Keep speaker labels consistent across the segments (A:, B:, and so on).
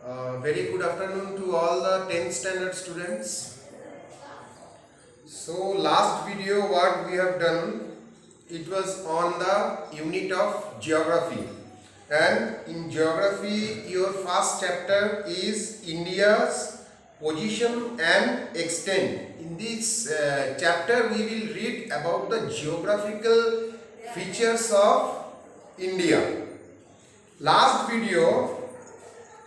A: Very good afternoon to all the 10th standard students. So last video what we have done, it was on the unit of geography, and in geography your first chapter is India's position and extent. In this chapter we will read about the geographical features of India. Last video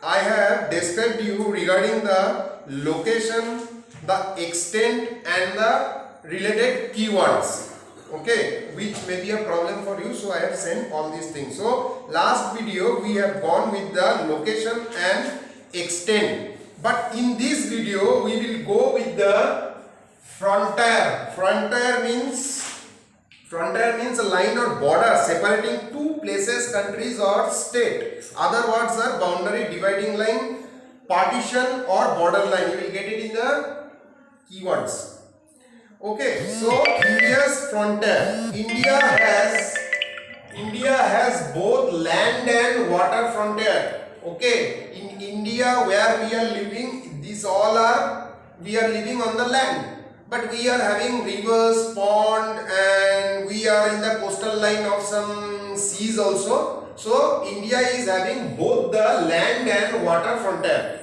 A: I have described you regarding the location, the extent and the related keywords, okay, which may be a problem for you, so I have sent all these things. So last video we have gone with the location and extent, but in this video we will go with the frontier. Frontier means a line or border separating two places, countries or state. Other words are boundary, dividing line, partition or border line. You will get it in the keywords. Okay, so India's frontier. India has both land and water frontier. Okay, in India where we are living, we are living on the land. But we are having rivers, pond, and we are in the coastal line of some seas also. So India is having both the land and water frontier.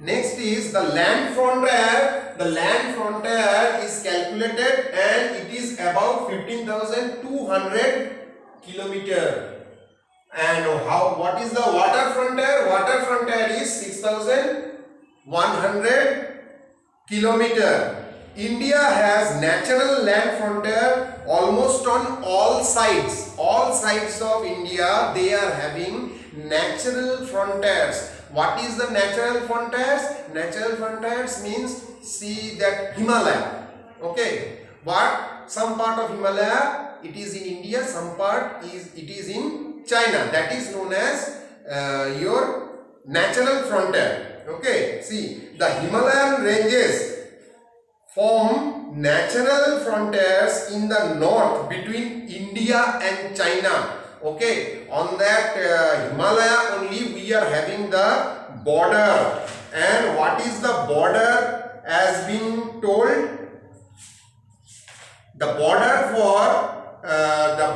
A: Next is the land frontier. The land frontier is calculated and it is about 15,200 kilometer. And what is the water frontier? Water frontier is 6,100 kilometer. India has natural land frontier almost on all sides. All sides of India, they are having natural frontiers. What is the natural frontiers? Natural frontiers means, see that Himalaya. Okay, but some part of Himalaya it is in India, some part it is in China. That is known as your natural frontier. Okay, see the Himalayan ranges form natural frontiers in the north between India and China. Okay, on that Himalaya only we are having the border. And what is the border as been told? The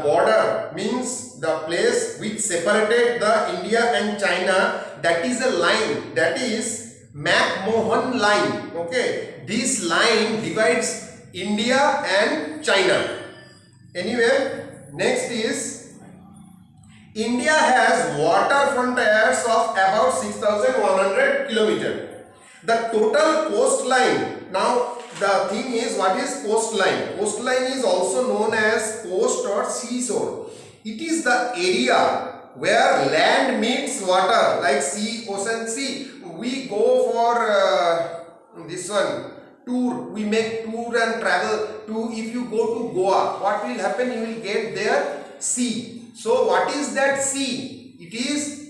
A: border means the place which separated the India and China, that is a line, that is McMahon line. Okay, this line divides India and China. Anyway, next is India has water frontiers of about 6,100 kilometers. The total coastline, now the thing is, what is coastline? Coastline is also known as coast or seashore. It is the area where land meets water, like sea, ocean, sea. We go for this one tour, we make tour and travel to, if you go to Goa, what will happen? You will get there sea. So what is that sea? It is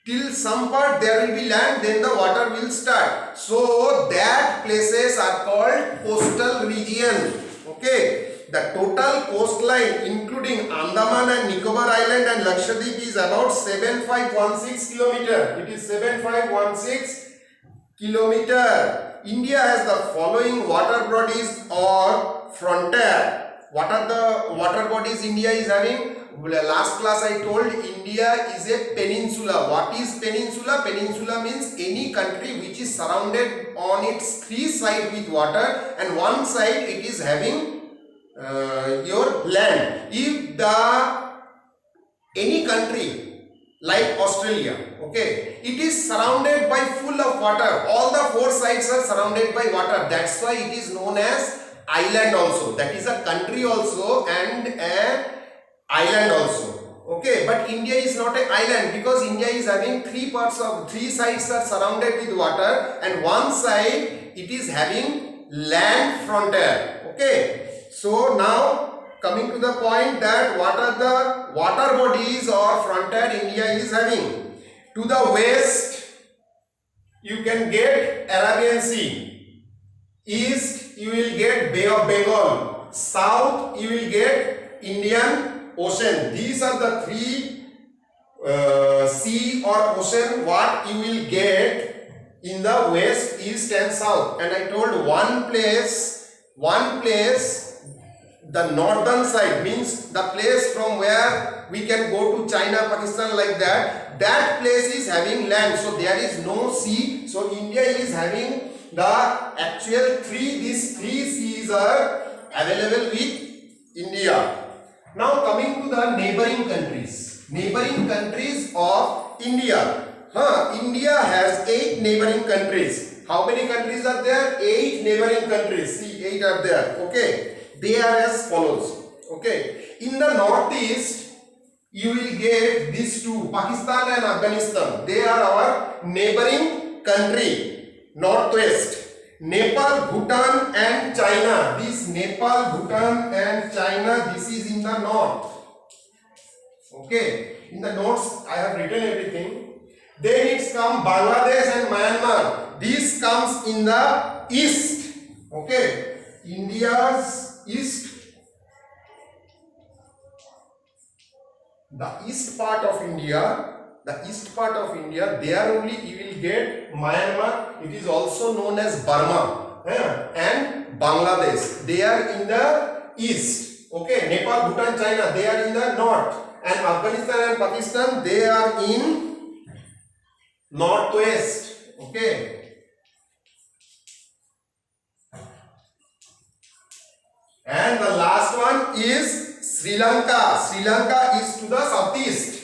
A: till some part there will be land, then the water will start. So that places are called coastal region. Okay, the total coastline including Andaman and Nicobar Island and Lakshadweep is about 7516 kilometer. It is 7516 kilometer. India has the following water bodies or frontier. What are the water bodies India is having? Last class I told India is a peninsula. What is peninsula? Peninsula means any country which is surrounded on its three sides with water, and one side it is having your land. If any country like Australia, okay, it is surrounded by full of water, all the four sides are surrounded by water, that's why it is known as island also. That is a country also and an island also. Okay, but India is not an island because India is having three sides are surrounded with water and one side it is having land frontier. Okay, so now coming to the point that what are the water bodies or frontier India is having. To the west you can get Arabian Sea, east you will get Bay of Bengal, south you will get Indian Ocean. These are the three sea or ocean, what you will get in the west, east and south. And I told one place, the northern side means the place from where we can go to China, Pakistan, like that. That place is having land, so there is no sea. So India is having the actual these three seas are available with India. Now coming to the neighboring countries of India. India has 8 neighboring countries. How many countries are there? 8 neighboring countries. See, 8 are there. Okay, they are as follows. Okay, in the northeast you will get these two, Pakistan and Afghanistan. They are our neighboring country. Northwest, Nepal, Bhutan and China. This Nepal, Bhutan and China, this is in the north. Okay, in the notes I have written everything. Then it's come Bangladesh and Myanmar. This comes in the east. Okay, India's east. The east part of India, there only you will get Myanmar. It is also known as Burma, and Bangladesh. They are in the east. Okay, Nepal, Bhutan, China, they are in the north, and Afghanistan and Pakistan, they are in northwest. Okay, and the last one is Sri Lanka. Sri Lanka is to the southeast.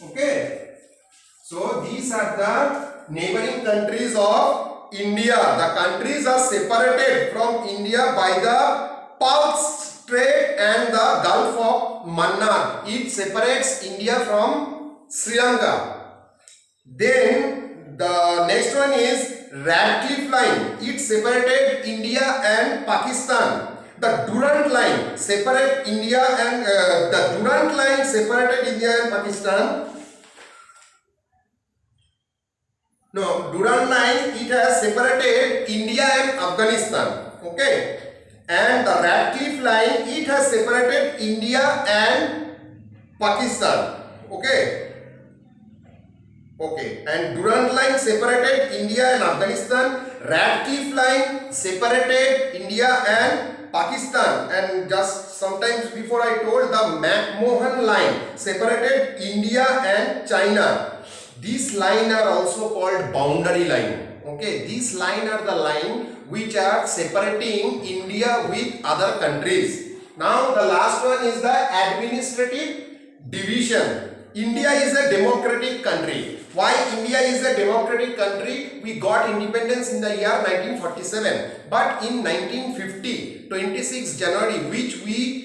A: Okay, so these are the neighboring countries of India. The countries are separated from India by the Pulse Strait and the Gulf of Mannar. It separates India from Sri Lanka. Then the next one is Radcliffe Line. It separated India and Pakistan. The Durand Line separated India and Pakistan. No, Durand Line, it has separated India and Afghanistan. Okay, and the Radcliffe Line, it has separated India and Pakistan. Okay, and Durand Line separated India and Afghanistan. Radcliffe Line separated India and Pakistan, and just sometimes before I told the McMahon Line separated India and China. These lines are also called boundary line. Okay, these lines are the line which are separating India with other countries. Now the last one is the administrative division. India is a democratic country. Why India is a democratic country? We got independence in the year 1947, but in 1950, 26 January, which we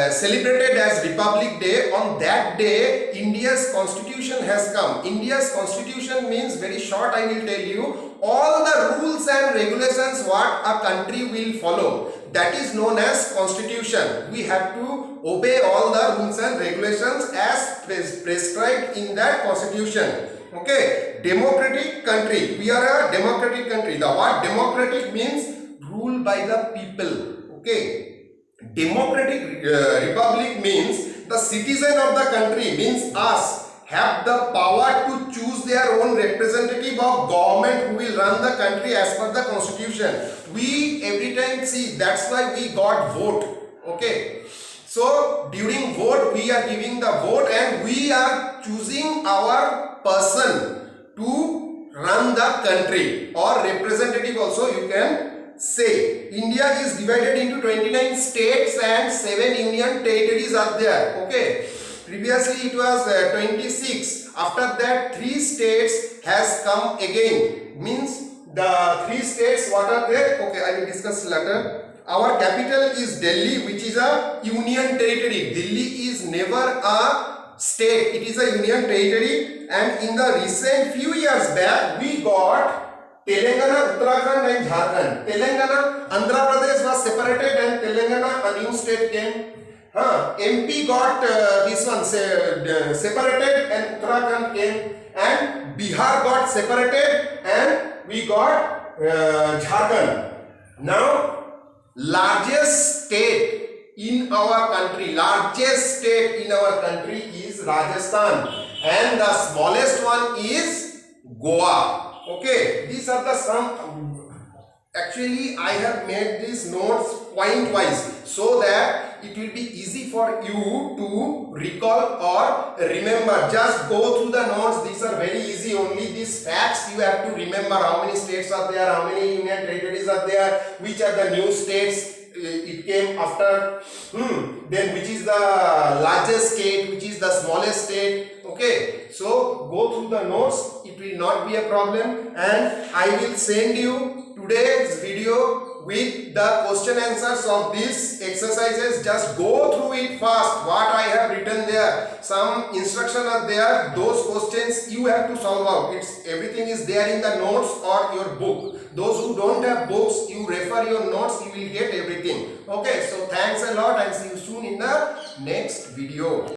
A: celebrated as Republic Day, on that day India's constitution has come. India's constitution means, very short I will tell you, all the rules and regulations what a country will follow, that is known as constitution. We have to obey all the rules and regulations as prescribed in that constitution. Okay, democratic country. We are a democratic country. The word democratic means rule by the people. Okay, democratic republic means the citizen of the country, means us, have the power to choose their own representative of government who will run the country as per the constitution. We every time see, that's why we got vote. Okay, so during vote we are giving the vote and we are choosing our person to run the country, or representative also you can say. India is divided into 29 states and 7 union territories are there. Okay, previously it was 26. After that 3 states has come again. Means the 3 states what are there? Okay, I will discuss later. Our capital is Delhi, which is a union territory. Delhi is never a state, it is a union territory. And in the recent few years back, we got Telangana, Uttarakhand and Jharkhand. Telangana, Andhra Pradesh was separated and Telangana, a new state came. MP got this one separated and Uttarakhand came, and Bihar got separated and we got Jharkhand. Now largest state in our country, largest state in our country is Rajasthan, and the smallest one is Goa. Okay, these are the some. Actually, I have made these notes point wise so that it will be easy for you to recall or remember. Just go through the notes. These are very easy. Only these facts you have to remember. How many states are there? How many union territories are there? Which are the new states? It came after. Then which is the largest state? Which is the smallest state? Okay. So go through the notes. It will not be a problem, and I will send you today's video with the question answers of these exercises. Just go through it fast. What I have written there, some instructions are there. Those questions you have to solve out. Everything is there in the notes or your book. Those who don't have books, you refer your notes, you will get everything. Okay, so thanks a lot and see you soon in the next video.